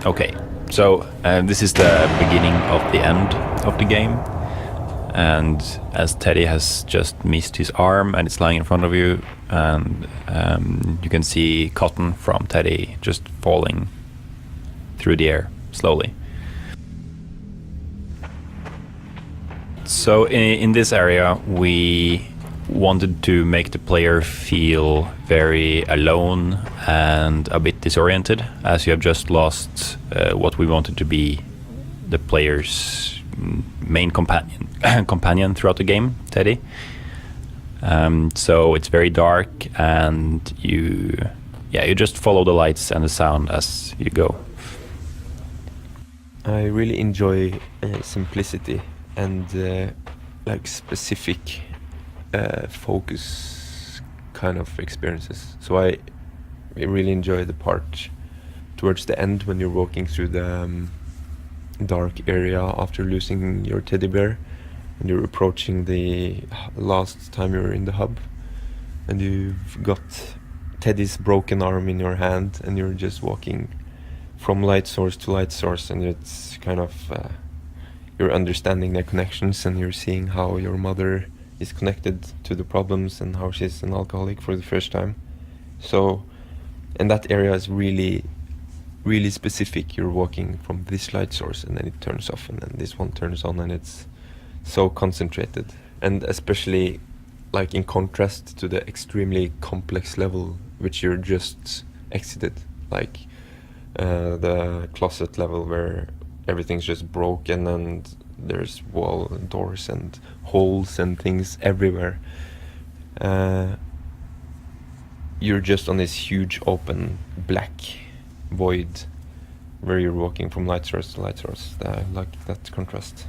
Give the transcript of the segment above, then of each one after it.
Okay, so this is the beginning of the end of the game, and as Teddy has just missed his arm and it's lying in front of you, and you can see cotton from Teddy just falling through the air slowly. So in this area we wanted to make the player feel very alone and a bit disoriented, as you have just lost what we wanted to be the player's main companion throughout the game, Teddy. So it's very dark, and you just follow the lights and the sound as you go. I really enjoy simplicity and like specific focus kind of experiences. So I really enjoy the part towards the end when you're walking through the dark area after losing your teddy bear, and you're approaching the last time you're in the hub, and you've got Teddy's broken arm in your hand, and you're just walking from light source to light source, and it's kind of you're understanding their connections, and you're seeing how your mother is connected to the problems and how she's an alcoholic for the first time. So, and that area is really, really specific. You're walking from this light source and then it turns off and then this one turns on, and it's so concentrated. And especially like in contrast to the extremely complex level which you're just exited, like the closet level where everything's just broken and there's wall and doors and holes and things everywhere. You're just on this huge open black void where you're walking from light source to light source. I like that contrast.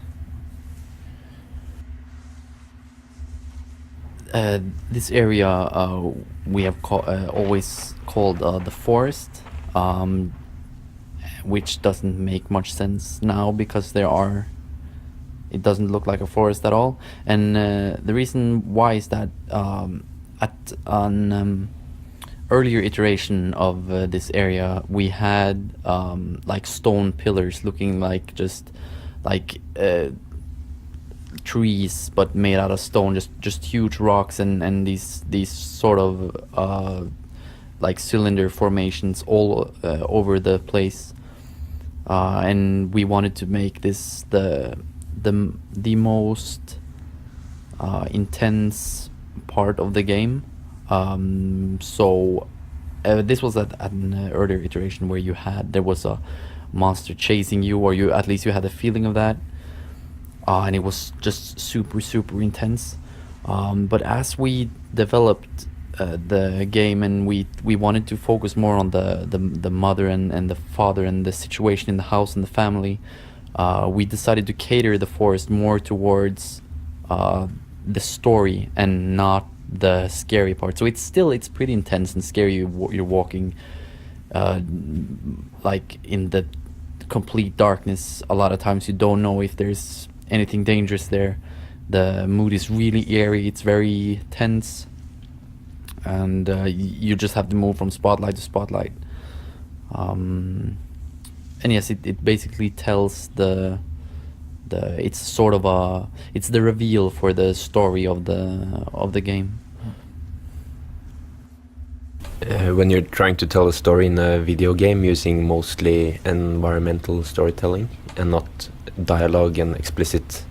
This area we have always called the forest, which doesn't make much sense now because it doesn't look like a forest at all. And the reason why is that at an earlier iteration of this area, we had like stone pillars looking like just like trees, but made out of stone, just huge rocks and these sort of like cylinder formations all over the place. And we wanted to make this the most intense part of the game. So this was at an earlier iteration where there was a monster chasing you, or at least you had a feeling of that, and it was just super intense. But as we developed the game and we wanted to focus more on the mother and the father and the situation in the house and the family, we decided to cater the forest more towards the story and not the scary part. So it's pretty intense and scary. You're walking like in the complete darkness. A lot of times you don't know if there's anything dangerous there. The mood is really eerie. It's very tense, and you just have to move from spotlight to spotlight. And yes, it basically tells it's sort of it's the reveal for the story of the game. When you're trying to tell a story in a video game using mostly environmental storytelling and not dialogue and explicit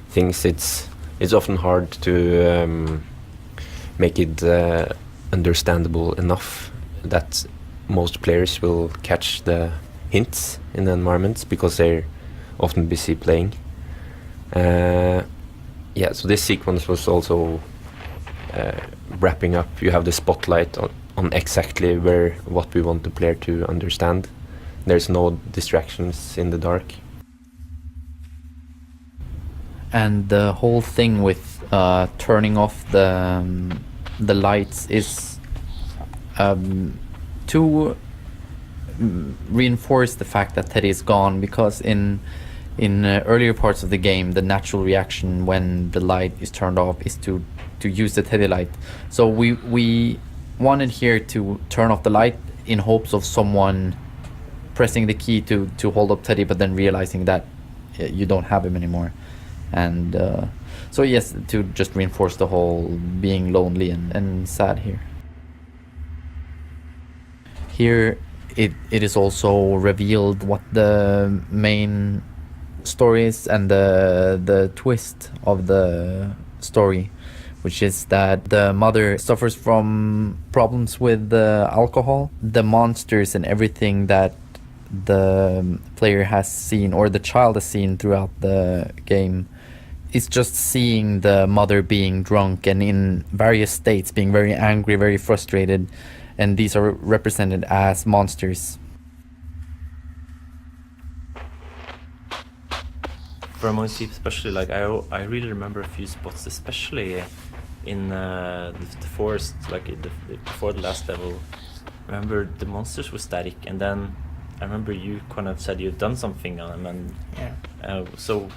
things, it's often hard to make it understandable enough that most players will catch the hints in the environments because they're often busy playing. So this sequence was also wrapping up. You have the spotlight on exactly what we want the player to understand. There's no distractions in the dark. And the whole thing with turning off the lights is to reinforce the fact that Teddy is gone, because in earlier parts of the game, the natural reaction when the light is turned off is to use the Teddy light. So we wanted here to turn off the light in hopes of someone pressing the key to hold up Teddy, but then realizing that you don't have him anymore. And so yes, to just reinforce the whole being lonely and sad here. Here it is also revealed what the main story is and the twist of the story, which is that the mother suffers from problems with alcohol. The monsters and everything that the player has seen, or the child has seen throughout the game, is just seeing the mother being drunk and in various states, being very angry, very frustrated, and these are represented as monsters. For among sheep, especially, like I really remember a few spots, especially in the forest, like before the last level. I remember the monsters were static, and then I remember you kind of said you've done something on them, and so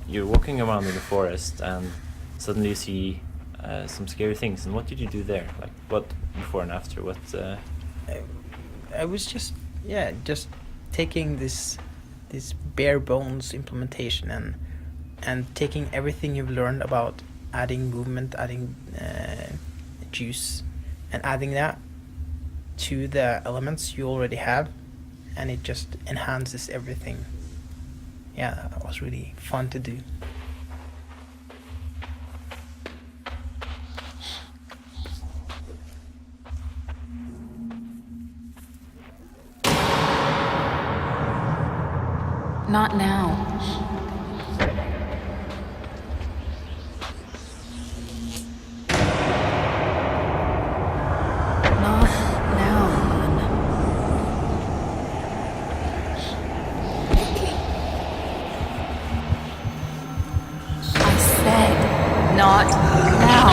you're walking around in the forest, and suddenly you see some scary things. And what did you do there? Like, what before and after? What? I was just taking this bare bones implementation and taking everything you've learned about adding movement, adding juice, and adding that to the elements you already have, and it just enhances everything. Yeah, that was really fun to do. Not now. Not now, hon. I said, not now.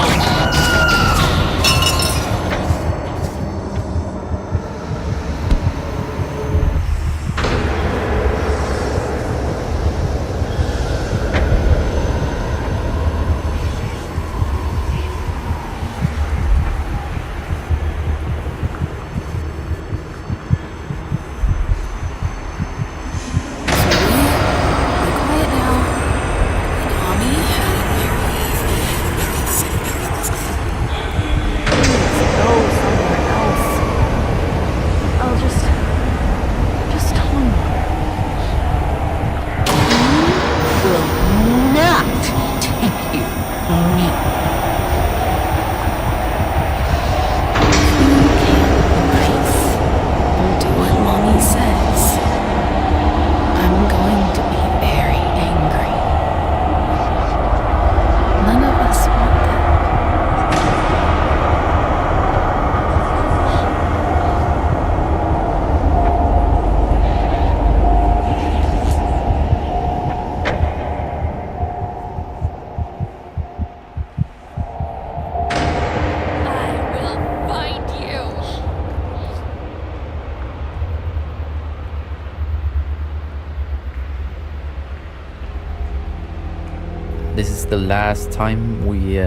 This is the last time we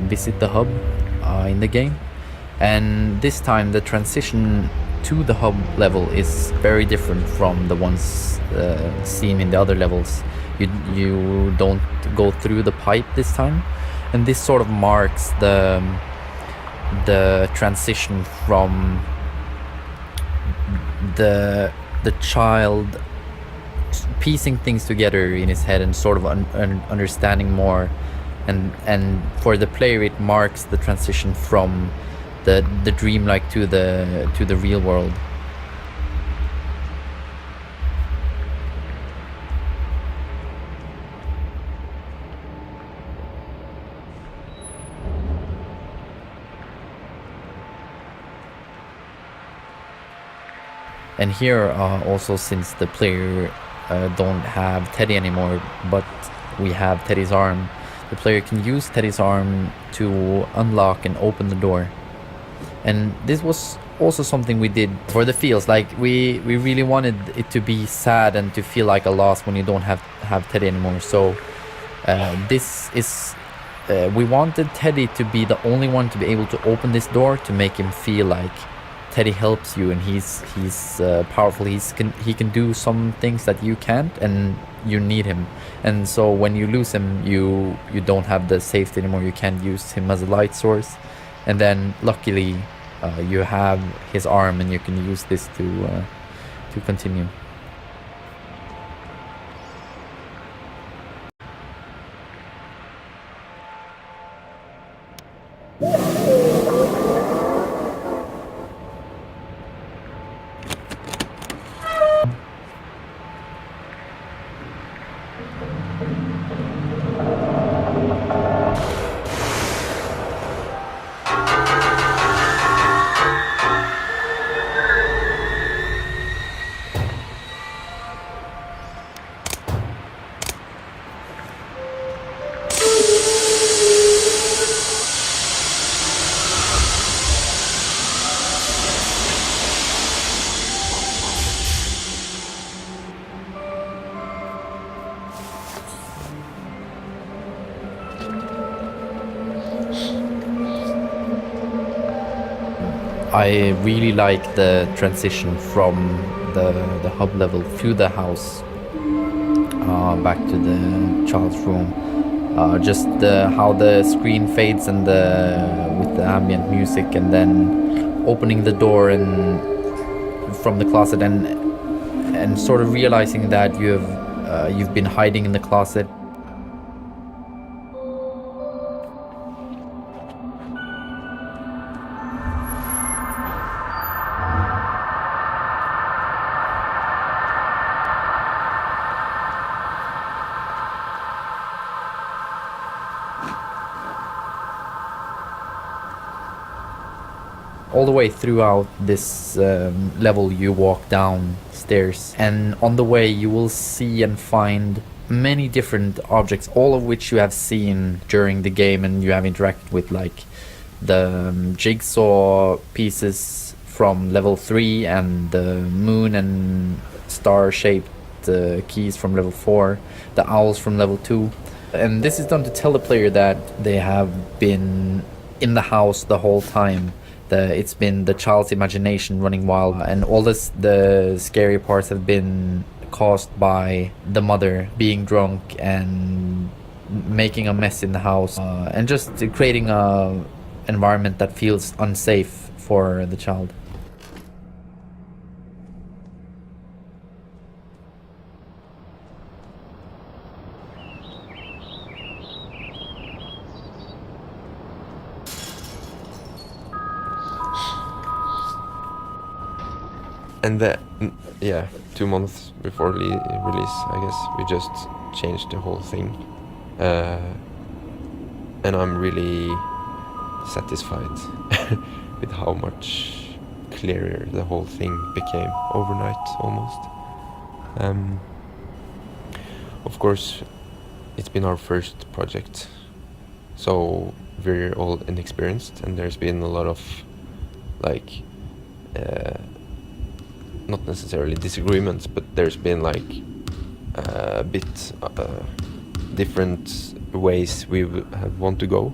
visit the hub in the game, and this time the transition to the hub level is very different from the ones seen in the other levels. You don't go through the pipe this time, and this sort of marks the transition from the child piecing things together in his head and sort of understanding more, and for the player it marks the transition from the dreamlike to the real world. And here also, since the player don't have Teddy anymore, but we have Teddy's arm, the player can use Teddy's arm to unlock and open the door. And this was also something we did for the feels. Like we really wanted it to be sad and to feel like a loss when you don't have Teddy anymore. So this is we wanted Teddy to be the only one to be able to open this door, to make him feel like Teddy helps you, and he's powerful. He can do some things that you can't, and you need him. And so when you lose him, you don't have the safety anymore. You can't use him as a light source. And then luckily, you have his arm, and you can use this to continue. I really like the transition from the hub level to the house, back to the child's room. Just how the screen fades and with the ambient music, and then opening the door and from the closet, and sort of realizing that you've been hiding in the closet. All the way throughout this level, you walk downstairs, and on the way you will see and find many different objects, all of which you have seen during the game and you have interacted with, like the jigsaw pieces from level 3 and the moon and star shaped keys from level 4, the owls from level 2. And this is done to tell the player that they have been in the house the whole time. It's been the child's imagination running wild, and all the scary parts have been caused by the mother being drunk and making a mess in the house, and just creating a environment that feels unsafe for the child. And 2 months before release, I guess, we just changed the whole thing. And I'm really satisfied with how much clearer the whole thing became overnight, almost. Of course, it's been our first project, so we're all inexperienced, and there's been a lot of, like, not necessarily disagreements, but there's been like a bit different ways we have want to go,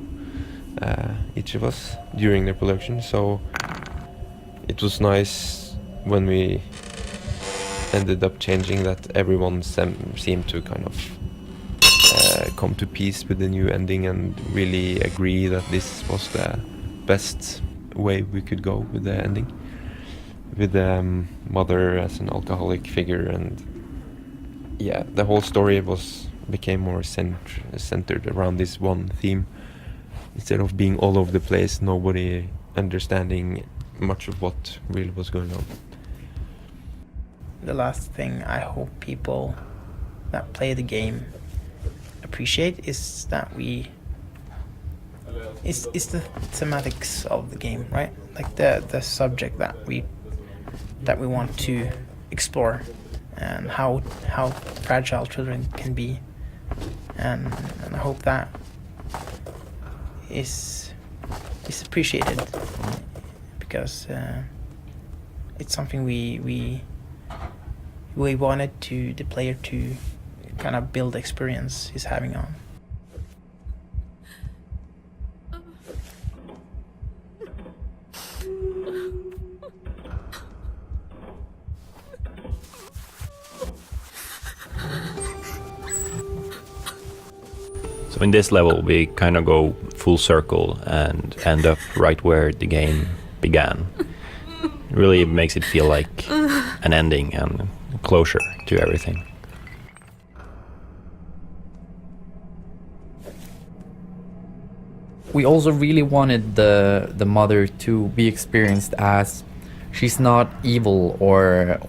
each of us, during the production. So it was nice when we ended up changing that everyone seemed to kind of come to peace with the new ending and really agree that this was the best way we could go with the ending, with the mother as an alcoholic figure. And yeah, the whole story became more centered around this one theme, instead of being all over the place, nobody understanding much of what really was going on. The last thing I hope people that play the game appreciate is that it's the thematics of the game, right? Like the subject that we want to explore, and how fragile children can be, and I hope that is appreciated, because it's something we wanted the player to kind of build experience he's having on. So in this level, we kind of go full circle and end up right where the game began. It really makes it feel like an ending and closure to everything. We also really wanted the mother to be experienced as she's not evil or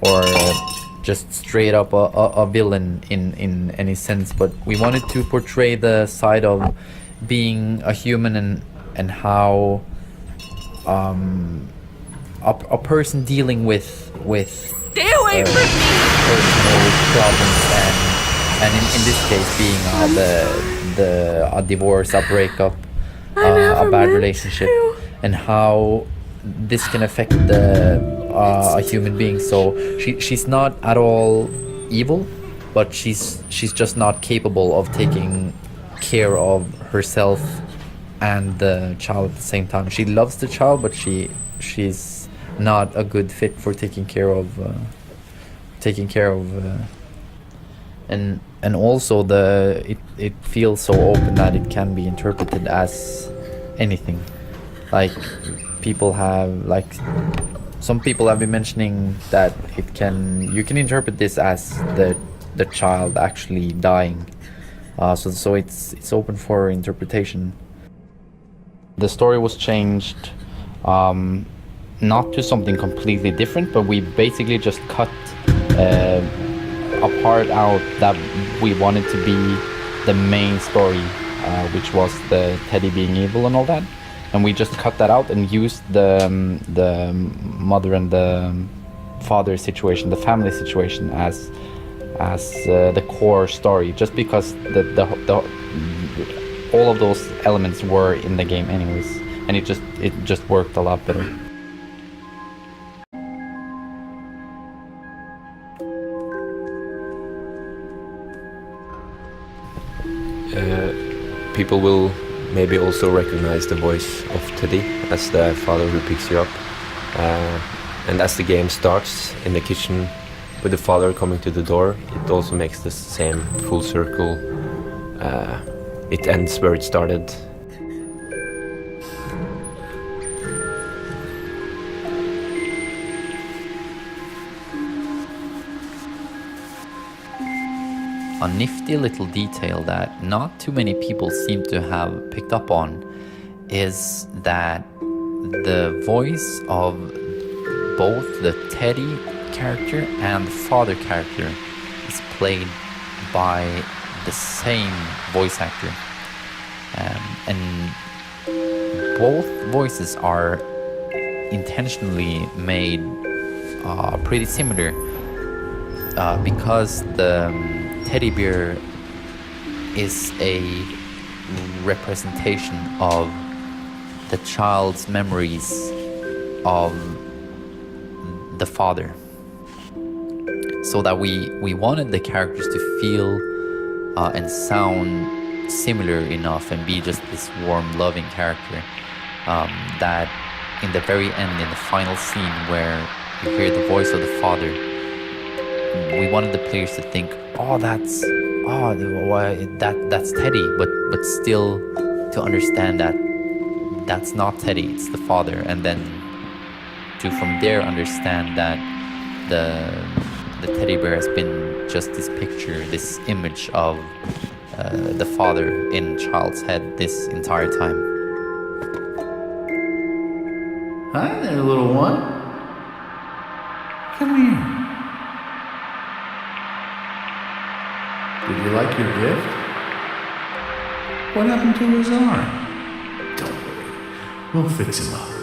just straight up a villain in any sense, but we wanted to portray the side of being a human and how a person dealing with Stay away from me! personal problems and in this case being a divorce, a breakup, a bad relationship, and how this can affect a human being. So she's not at all evil, but she's just not capable of taking care of herself and the child at the same time. She loves the child, but she's not a good fit for taking care of and also it feels so open that it can be interpreted as anything. Like some people have been mentioning that you can interpret this as the child actually dying. So it's open for interpretation. The story was changed, not to something completely different, but we basically just cut a part out that we wanted to be the main story, which was the Teddy being evil and all that. And we just cut that out and used the mother and the father situation, the family situation, as the core story, just because all of those elements were in the game anyways, and it just worked a lot better. People will maybe also recognize the voice of Teddy as the father who picks you up. And as the game starts in the kitchen with the father coming to the door, it also makes the same full circle. It ends where it started. A nifty little detail that not too many people seem to have picked up on is that the voice of both the Teddy character and the father character is played by the same voice actor. And both voices are intentionally made pretty similar because the teddy bear is a representation of the child's memories of the father, so that we wanted the characters to feel and sound similar enough and be just this warm, loving character, that in the very end, in the final scene where you hear the voice of the father, we wanted the players to think, that's Teddy, but still to understand that that's not Teddy, it's the father, and then to from there understand that the teddy bear has been just this picture, this image of the father in child's head this entire time. Hi there, little one. Come here. Did you like your gift? What happened to his arm? Don't worry, we'll fix him up.